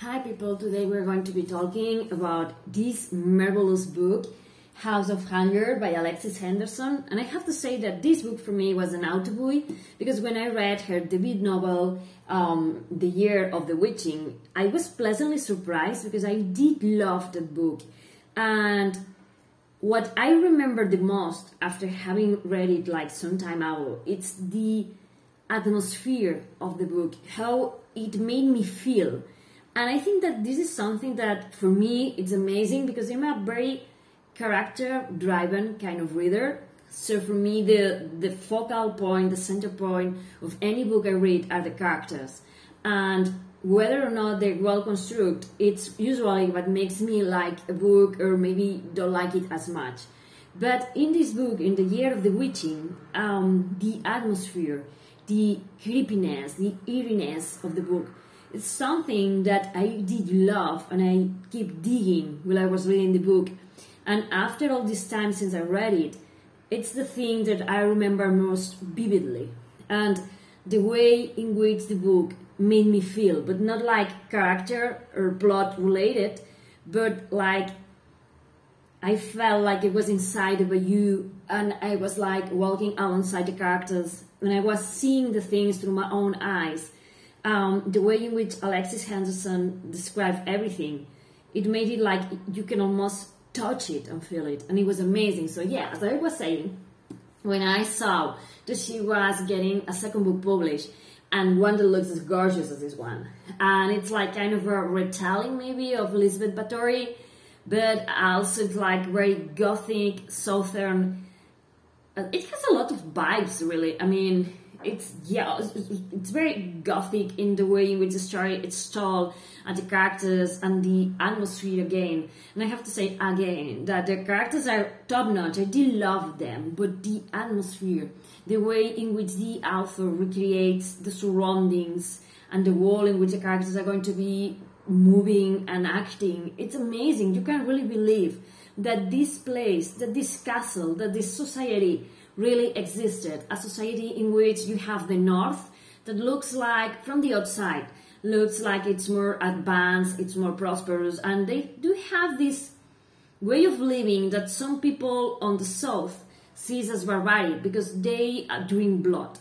Hi people, today we're going to be talking about this marvelous book, House of Hunger by Alexis Henderson. And I have to say that this book for me was an autobui, because when I read her debut novel, The Year of the Witching, I was pleasantly surprised because I did love that book. And what I remember the most after having read it like some time ago, it's the atmosphere of the book, how it made me feel. And I think that this is something that for me it's amazing, because I'm a very character-driven kind of reader. So for me the focal point, the center point of any book I read are the characters. And whether or not they're well constructed, it's usually what makes me like a book or maybe don't like it as much. But in this book, in The Year of the Witching, the atmosphere, the creepiness, the eeriness of the book, it's something that I did love, and I keep digging while I was reading the book. And after all this time since I read it, it's the thing that I remember most vividly. And the way in which the book made me feel, but not like character or plot related, but like I felt like it was inside of you, and I was like walking alongside the characters, and I was seeing the things through my own eyes. The way in which Alexis Henderson described everything, it made it like you can almost touch it and feel it, and it was amazing. So yeah, as I was saying, when I saw that she was getting a second book published, and one that looks as gorgeous as this one, and it's like kind of a retelling maybe of Elizabeth Bathory, but also it's like very gothic, southern. It has a lot of vibes, really. I mean, it's very gothic in the way in which the story is told, and the characters and the atmosphere again. And I have to say again that the characters are top-notch. I do love them, but the atmosphere, the way in which the author recreates the surroundings and the world in which the characters are going to be moving and acting, it's amazing. You can't really believe that this place, that this castle, that this society really existed. A society in which you have the north that looks like, from the outside, looks like it's more advanced, it's more prosperous, and they do have this way of living that some people on the south sees as barbaric, because they drink blood.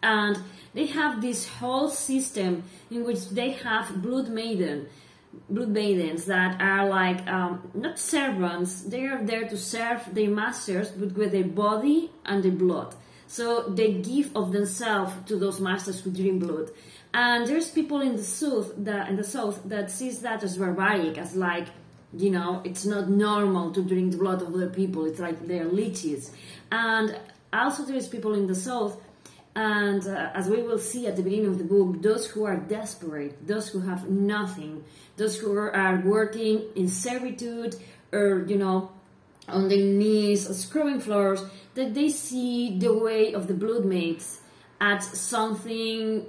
And they have this whole system in which they have blood maidens that are like not servants. They are there to serve their masters, but with their body and their blood. So they give of themselves to those masters who drink blood. And there's people in the south that sees that as barbaric, as like, you know, it's not normal to drink the blood of other people. It's like they're leeches. And also there's people in the south, and as we will see at the beginning of the book, those who are desperate, those who have nothing, those who are working in servitude, or, you know, on their knees, scrubbing floors, that they see the way of the Bloodmaids as something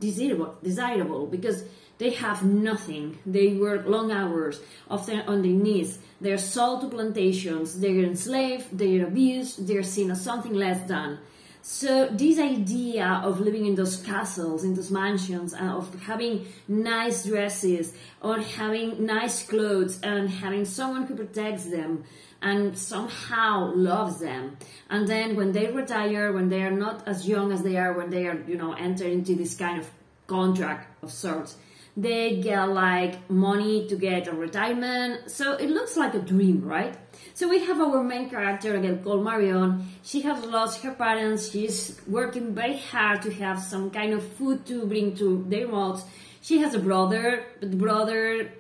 desirable, because they have nothing. They work long hours, often on their knees. They're sold to plantations, they're enslaved, they're abused, they're seen as something less than. So this idea of living in those castles, in those mansions, of having nice dresses, or having nice clothes, and having someone who protects them and somehow loves them. And then when they retire, when they are not as young as they are when they are, you know, enter into this kind of contract of sorts, they get like money to get a retirement. So it looks like a dream, right? So we have our main character again called Marion. She has lost her parents. She's working very hard to have some kind of food to bring to their mouths. She has a brother, but the brother,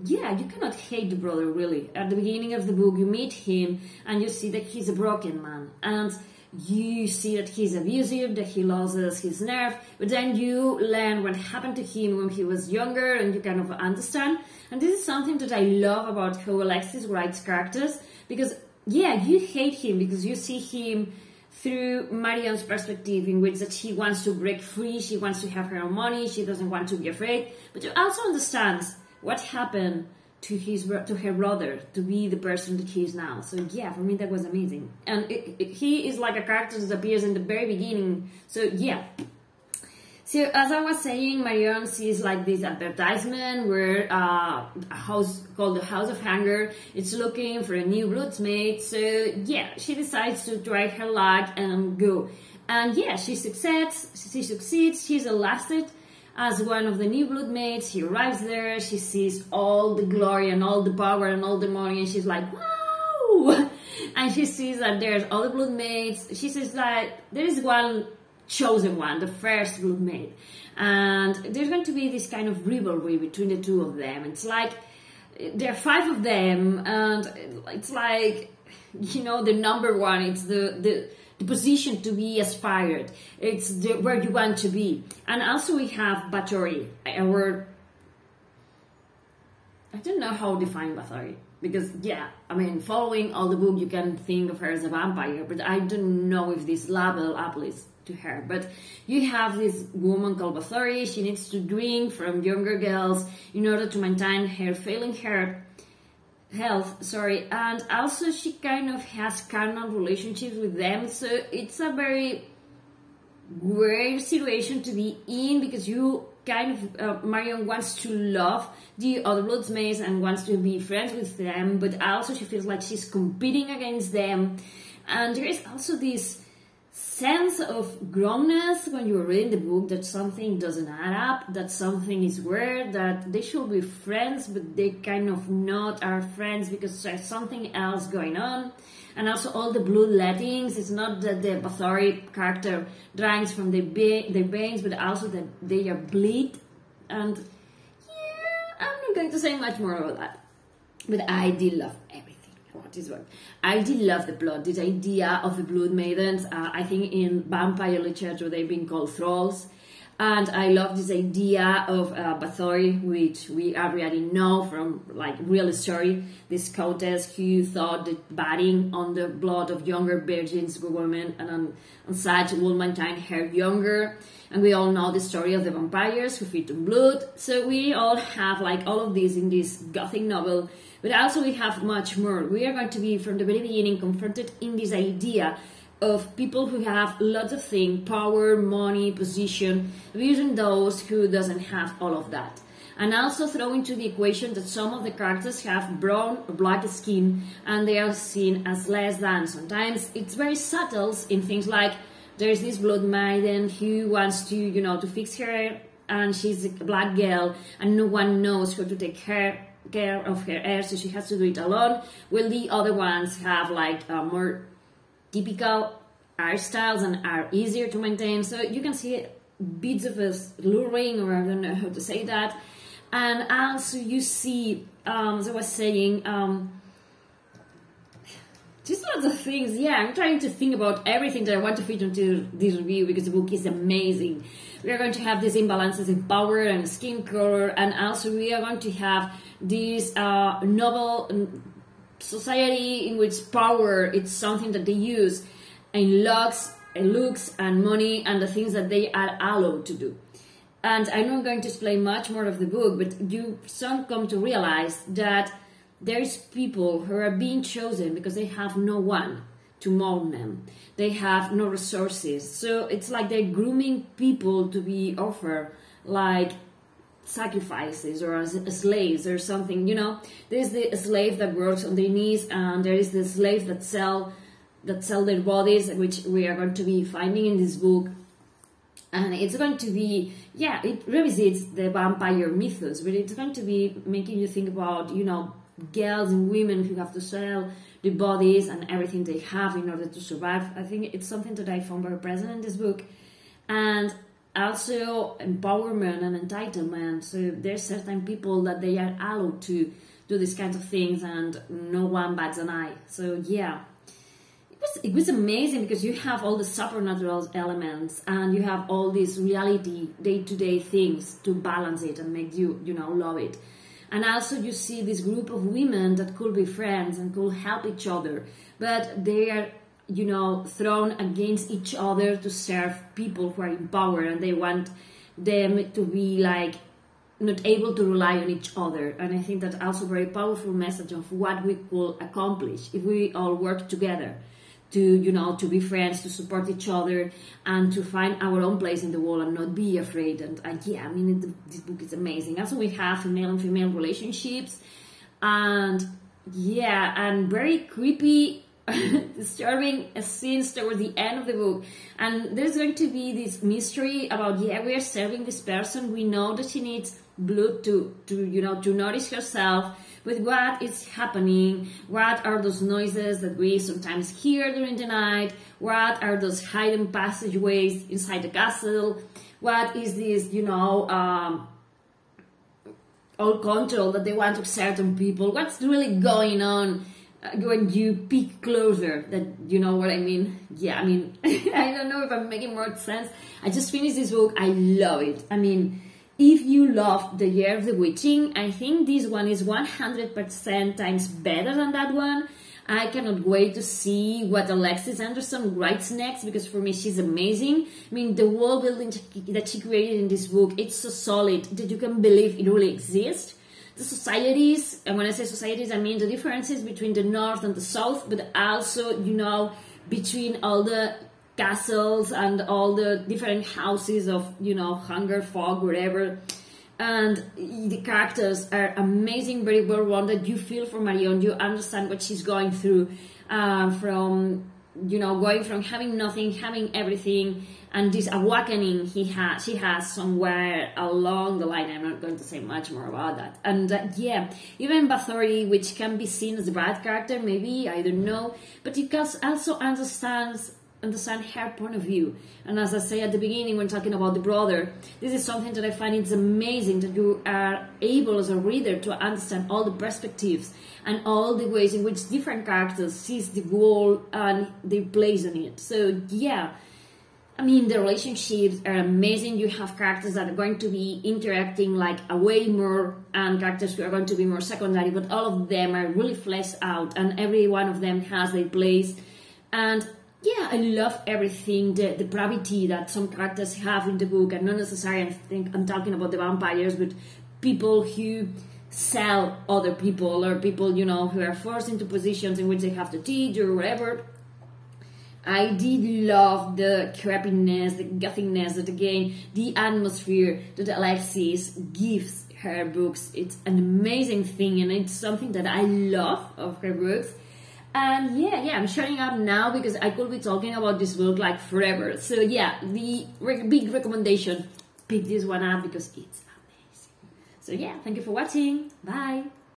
yeah, you cannot hate the brother really. At the beginning of the book, you meet him and you see that he's a broken man. And you see that he's abusive, that he loses his nerve, but then you learn what happened to him when he was younger, and you kind of understand. And this is something that I love about how Alexis writes characters, because, yeah, you hate him because you see him through Marion's perspective, in which that she wants to break free, she wants to have her own money, she doesn't want to be afraid, but you also understand what happened to her brother to be the person that he is now. So yeah, for me that was amazing. And he is like a character that appears in the very beginning. So yeah. So as I was saying, Marion sees like this advertisement where a house called the House of Hunger. It's looking for a new Bloodmaid. So yeah, she decides to try her luck and go. And yeah, she succeeds. She's elected as one of the new Bloodmaids. She arrives there. She sees all the glory and all the power and all the money, and she's like, wow! And she sees that there's all the Bloodmaids. She says like there is one chosen one, the first Bloodmaid, and there's going to be this kind of rivalry between the two of them. It's like there are 5 of them, and it's like, you know, the number one. It's the position to be aspired. It's where you want to be. And also we have debauchery, or I don't know how to define debauchery, because yeah, I mean, following all the book you can think of her as a vampire, but I don't know if this label applies to her. But you have this woman called debauchery. She needs to drink from younger girls in order to maintain her failing health, and also she kind of has carnal relationships with them. So it's a very weird situation to be in, because you kind of Marion wants to love the other Bloodmaids and wants to be friends with them, but also she feels like she's competing against them. And there is also this sense of grownness when you're reading the book, that something doesn't add up, that something is weird, that they should be friends but they kind of not are friends because there's something else going on. And also all the bloodlettings, it's not that the debauchery character drinks from their veins, but also that they are bleed. And yeah, I'm not going to say much more about that, but I did love everything about this work. I did love the plot, this idea of the blood maidens. I think in vampire literature they've been called thralls, and I love this idea of debauchery, which we already know from like real story. This countess who thought that bathing on the blood of younger virgins women and on such will maintain her younger. And we all know the story of the vampires who feed on blood. So we all have like all of this in this gothic novel. But also we have much more. We are going to be from the very beginning confronted in this idea of people who have lots of things, power, money, position, abusing those who doesn't have all of that. And also throw into the equation that some of the characters have brown or black skin and they are seen as less than. Sometimes it's very subtle in things like there's this blood maiden who wants to, you know, to fix her hair, and she's a black girl and no one knows how to take care of her hair, so she has to do it alone, while the other ones have like more typical hairstyles and are easier to maintain. So you can see bits of a luring, or I don't know how to say that. And also you see, as I was saying, just lots of things. Yeah, I'm trying to think about everything that I want to fit into this review because the book is amazing. We are going to have these imbalances in power and skin color, and also we are going to have this novel society in which power is something that they use in looks and money and the things that they are allowed to do. And I'm not going to explain much more of the book, but you soon come to realize that there is people who are being chosen because they have no one to mold them. They have no resources. So it's like they're grooming people to be offered like sacrifices or as slaves or something, you know. There's the slave that works on their knees, and there is the slave that sell their bodies, which we are going to be finding in this book. And it's going to be, yeah, it revisits the vampire mythos, but it's going to be making you think about, you know, girls and women who have to sell their bodies and everything they have in order to survive. I think it's something that I found very present in this book. And also empowerment and entitlement. So there's certain people that they are allowed to do these kinds of things and no one bats an eye. So yeah, it was amazing because you have all the supernatural elements and you have all these reality day-to-day things to balance it and make you, you know, love it. And also you see this group of women that could be friends and could help each other, but they are, you know, thrown against each other to serve people who are in power, and they want them to be like not able to rely on each other. And I think that's also a very powerful message of what we could accomplish if we all work together to, you know, to be friends, to support each other, and to find our own place in the world and not be afraid. And yeah, I mean, this book is amazing. Also, we have male and female relationships, and yeah, and very creepy, disturbing scenes towards the end of the book. And there's going to be this mystery about, yeah, we are serving this person. We know that she needs blood to you know, to nourish herself. But what is happening? What are those noises that we sometimes hear during the night? What are those hidden passageways inside the castle? What is this, you know, all control that they want to exert on people? What's really going on when you peek closer? That, you know what I mean? Yeah, I mean, I don't know if I'm making more sense. I just finished this book. I love it. I mean, if you love The Year of the Witching, I think this one is 100% times better than that one. I cannot wait to see what Alexis Henderson writes next, because for me she's amazing. I mean, the world building that she created in this book, it's so solid that you can believe it really exists. The societies, and when I say societies, I mean the differences between the North and the South, but also, you know, between all the castles and all the different houses of, you know, hunger, fog, whatever. And the characters are amazing, very well rounded. You feel for Marion, you understand what she's going through, from, you know, going from having nothing, having everything, and this awakening she has somewhere along the line. I'm not going to say much more about that. And yeah, even Bathory, which can be seen as a bad character, maybe, I don't know, but you can also understand her point of view. And as I say at the beginning when talking about the brother, this is something that I find it's amazing, that you are able as a reader to understand all the perspectives and all the ways in which different characters sees the world and their place in it. So yeah, I mean, the relationships are amazing. You have characters that are going to be interacting like a way more, and characters who are going to be more secondary, but all of them are really fleshed out, and every one of them has their place. And yeah, I love everything, the depravity that some characters have in the book, and not necessarily, I think I'm talking about the vampires, but people who sell other people, or people, you know, who are forced into positions in which they have to teach or whatever. I did love the creepiness, the gothicness, that again, the atmosphere that Alexis gives her books. It's an amazing thing, and it's something that I love of her books. And yeah, I'm shutting up now because I could be talking about this book like forever. So yeah, the big recommendation, pick this one up because it's amazing. So yeah, thank you for watching. Bye.